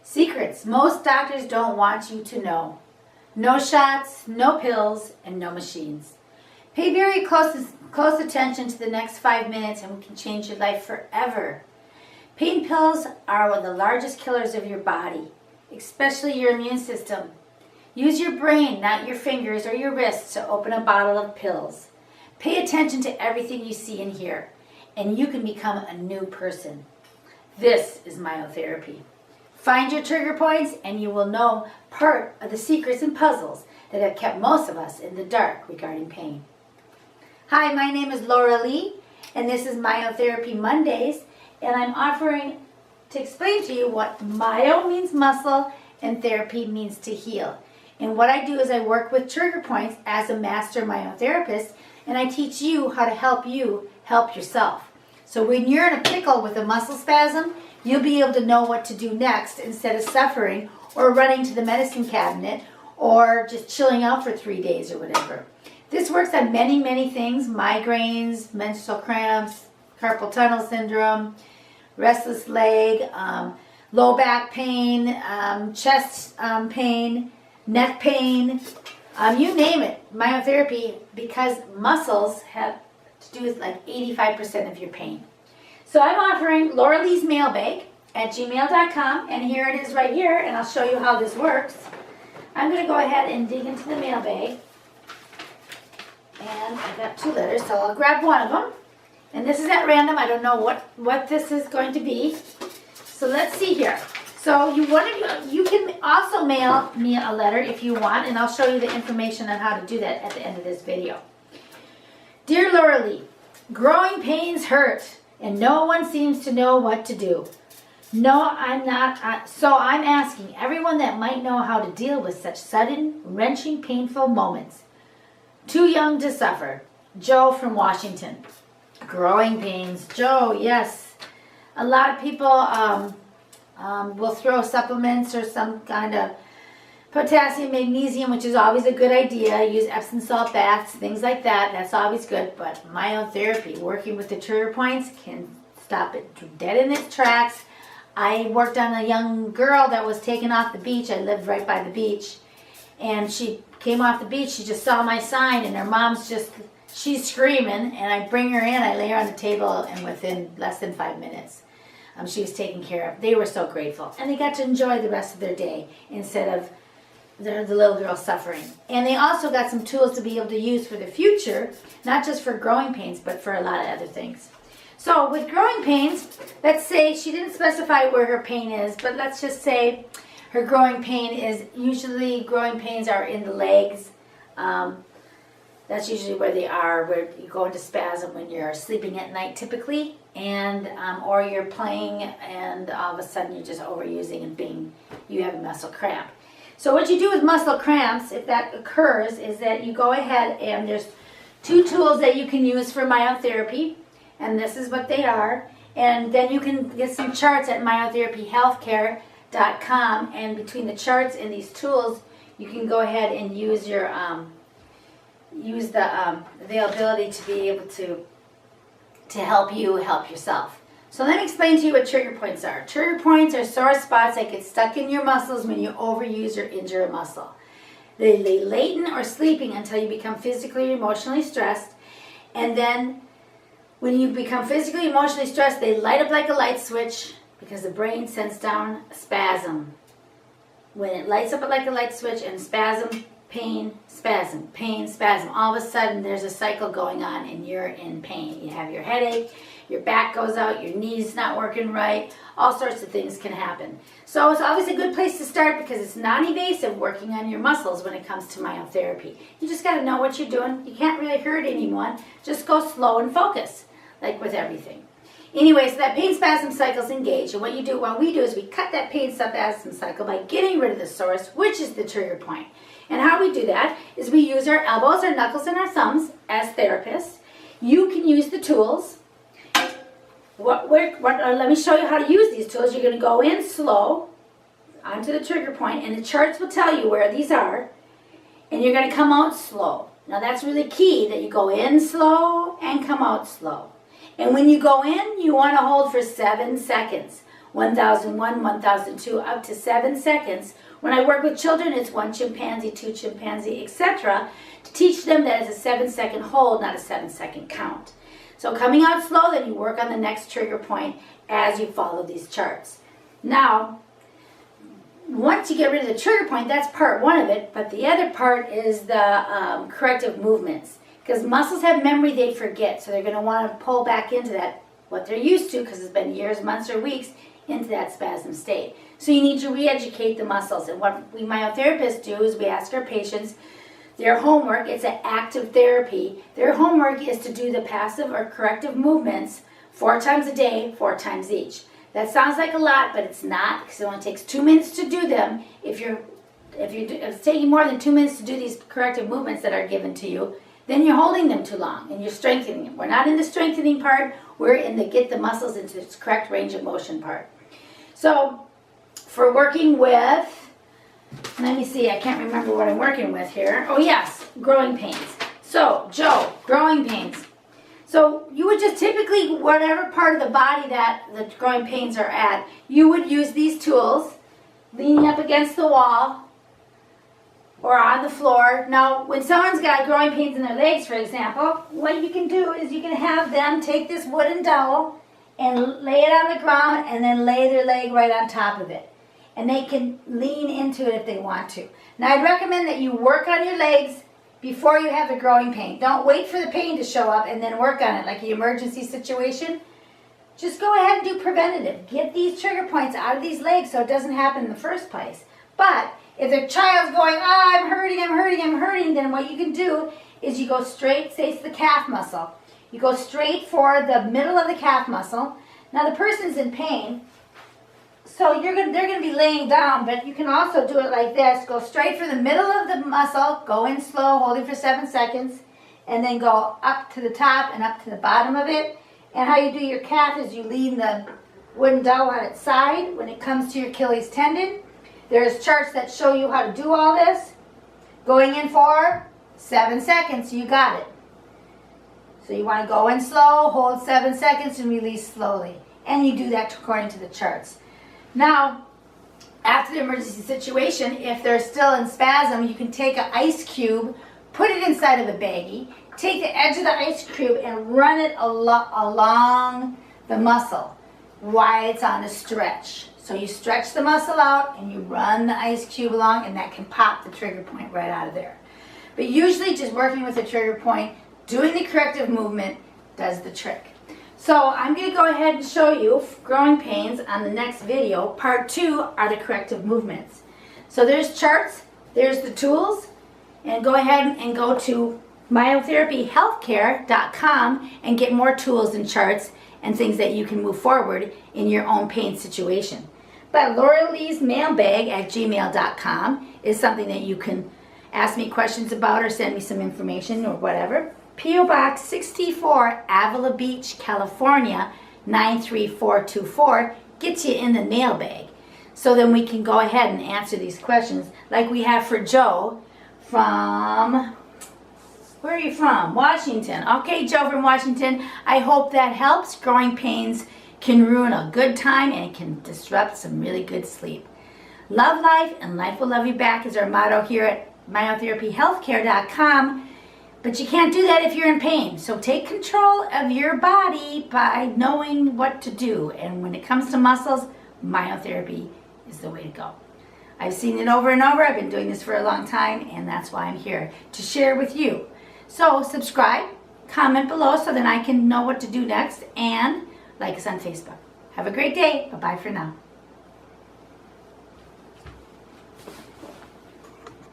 Secrets most doctors don't want you to know. No shots, no pills, and no machines. Pay very close attention to the next 5 minutes and we can change your life forever. Pain pills are one of the largest killers of your body, especially your immune system. Use your brain, not your fingers or your wrists, to open a bottle of pills. Pay attention to everything you see and hear, and you can become a new person. This is myotherapy. Find your trigger points and you will know part of the secrets and puzzles that have kept most of us in the dark regarding pain. Hi, my name is LauraLees, and this is Myotherapy Mondays, and I'm offering to explain to you what myo means muscle and therapy means to heal. And what I do is I work with trigger points as a master myotherapist, and I teach you how to help you help yourself. So when you're in a pickle with a muscle spasm, you'll be able to know what to do next instead of suffering or running to the medicine cabinet or just chilling out for 3 days or whatever. This works on many, many things: migraines, menstrual cramps, carpal tunnel syndrome, restless leg, low back pain, chest pain, neck pain, you name it. Myotherapy, because muscles have to do with like 85% of your pain. So I'm offering LauraLees MailBag at gmail.com, and here it is right here, and I'll show you how this works. I'm going to go ahead and dig into the mailbag, and I got 2 letters, so I'll grab one of them. And this is at random. I don't know what this is going to be. So let's see here. So you can also mail me a letter if you want, and I'll show you the information on how to do that at the end of this video. Dear LauraLees, growing pains hurt, and no one seems to know what to do. No, I'm not. So I'm asking everyone that might know how to deal with such sudden, wrenching, painful moments. Too young to suffer. Joe from Washington. Growing pains. Joe, yes. A lot of people will throw supplements or some kind of potassium, magnesium, which is always a good idea. Use Epsom salt baths, things like that. That's always good. But myotherapy, working with the trigger points, can stop it dead in its tracks. I worked on a young girl that was taken off the beach. I lived right by the beach. And she came off the beach. She just saw my sign, and her mom's she's screaming. And I bring her in. I lay her on the table, and within less than 5 minutes, she was taken care of. They were so grateful. And they got to enjoy the rest of their day instead of the little girl suffering. And they also got some tools to be able to use for the future, not just for growing pains, but for a lot of other things. So with growing pains, let's say she didn't specify where her pain is, but let's just say her growing pain is, usually growing pains are in the legs. That's usually where they are, where you go into spasm when you're sleeping at night typically, and or you're playing and all of a sudden you're just overusing and you have a muscle cramp. So what you do with muscle cramps, if that occurs, is that you go ahead and there's 2 tools that you can use for myotherapy, and this is what they are. And then you can get some charts at myotherapyhealthcare.com, and between the charts and these tools, you can go ahead and use your the availability to be able to help you help yourself. So let me explain to you what trigger points are. Trigger points are sore spots that get stuck in your muscles when you overuse or injure a muscle. They lay latent or sleeping until you become physically or emotionally stressed. And then when you become physically, emotionally stressed, they light up like a light switch because the brain sends down a spasm. When it lights up like a light switch and spasm, pain, spasm, pain, spasm, all of a sudden there's a cycle going on and you're in pain. You have your headache, your back goes out, your knee's not working right, all sorts of things can happen. So it's always a good place to start because it's non-invasive, working on your muscles when it comes to myotherapy. You just got to know what you're doing. You can't really hurt anyone. Just go slow and focus, like with everything. Anyway, so that pain spasm cycle's engaged, and what we do is we cut that pain spasm cycle by getting rid of the source, which is the trigger point. And how we do that is we use our elbows, our knuckles, and our thumbs as therapists. You can use the tools. Let me show you how to use these tools. You're going to go in slow onto the trigger point, and the charts will tell you where these are, and you're going to come out slow. Now that's really key, that you go in slow and come out slow. And when you go in, you want to hold for 7 seconds. 1001, 1002, up to 7 seconds. When I work with children, it's 1 chimpanzee, 2 chimpanzee, etc. to teach them that it's a 7-second hold, not a 7-second count. So coming out slow, then you work on the next trigger point as you follow these charts. Now, once you get rid of the trigger point, that's part one of it, but the other part is the corrective movements. Because muscles have memory, they forget, so they're going to want to pull back into that, what they're used to, because it's been years, months, or weeks, into that spasm state. So you need to re-educate the muscles. And what we myotherapists do is we ask our patients, their homework, it's an active therapy, their homework is to do the passive or corrective movements 4 times a day, 4 times each. That sounds like a lot, but it's not, because it only takes 2 minutes to do them. If it's taking more than 2 minutes to do these corrective movements that are given to you, then you're holding them too long and you're strengthening them. We're not in the strengthening part, we're in the get the muscles into its correct range of motion part. So for working with, let me see, I can't remember what I'm working with here. Oh yes, growing pains. So Joe, growing pains. So you would just typically, whatever part of the body that the growing pains are at, you would use these tools, leaning up against the wall or on the floor. Now, when someone's got growing pains in their legs, for example, what you can do is you can have them take this wooden dowel and lay it on the ground and then lay their leg right on top of it. And they can lean into it if they want to. Now, I'd recommend that you work on your legs before you have the growing pain. Don't wait for the pain to show up and then work on it like an emergency situation. Just go ahead and do preventative. Get these trigger points out of these legs so it doesn't happen in the first place. But if the child's going, oh, I'm hurting, then what you can do is you go straight, say it's the calf muscle. You go straight for the middle of the calf muscle. Now the person's in pain, so they're going to be laying down, but you can also do it like this. Go straight for the middle of the muscle, go in slow, holding for 7 seconds, and then go up to the top and up to the bottom of it. And how you do your calf is you lean the wooden dowel on its side when it comes to your Achilles tendon. There's charts that show you how to do all this. Going in for 7 seconds, you got it. So you want to go in slow, hold 7 seconds, and release slowly. And you do that according to the charts. Now, after the emergency situation, if they're still in spasm, you can take an ice cube, put it inside of a baggie, take the edge of the ice cube and run it along the muscle while it's on a stretch. So you stretch the muscle out and you run the ice cube along, and that can pop the trigger point right out of there. But usually just working with the trigger point, doing the corrective movement does the trick. So I'm going to go ahead and show you growing pains on the next video. Part 2 are the corrective movements. So there's charts, there's the tools, and go ahead and go to myotherapyhealthcare.com and get more tools and charts and things that you can move forward in your own pain situation. But LauraLees MailBag at gmail.com is something that you can ask me questions about or send me some information or whatever. P.O. Box 64, Avila Beach, California, 93424 gets you in the mailbag. So then we can go ahead and answer these questions like we have for Joe from, where are you from? Washington. Okay, Joe from Washington. I hope that helps. Growing pains can ruin a good time and it can disrupt some really good sleep. Love life and life will love you back is our motto here at myotherapyhealthcare.com. But you can't do that if you're in pain. So take control of your body by knowing what to do. And when it comes to muscles, myotherapy is the way to go. I've seen it over and over. I've been doing this for a long time, and that's why I'm here to share with you. So subscribe, comment below so that I can know what to do next, and like us on Facebook. Have a great day. Bye-bye for now.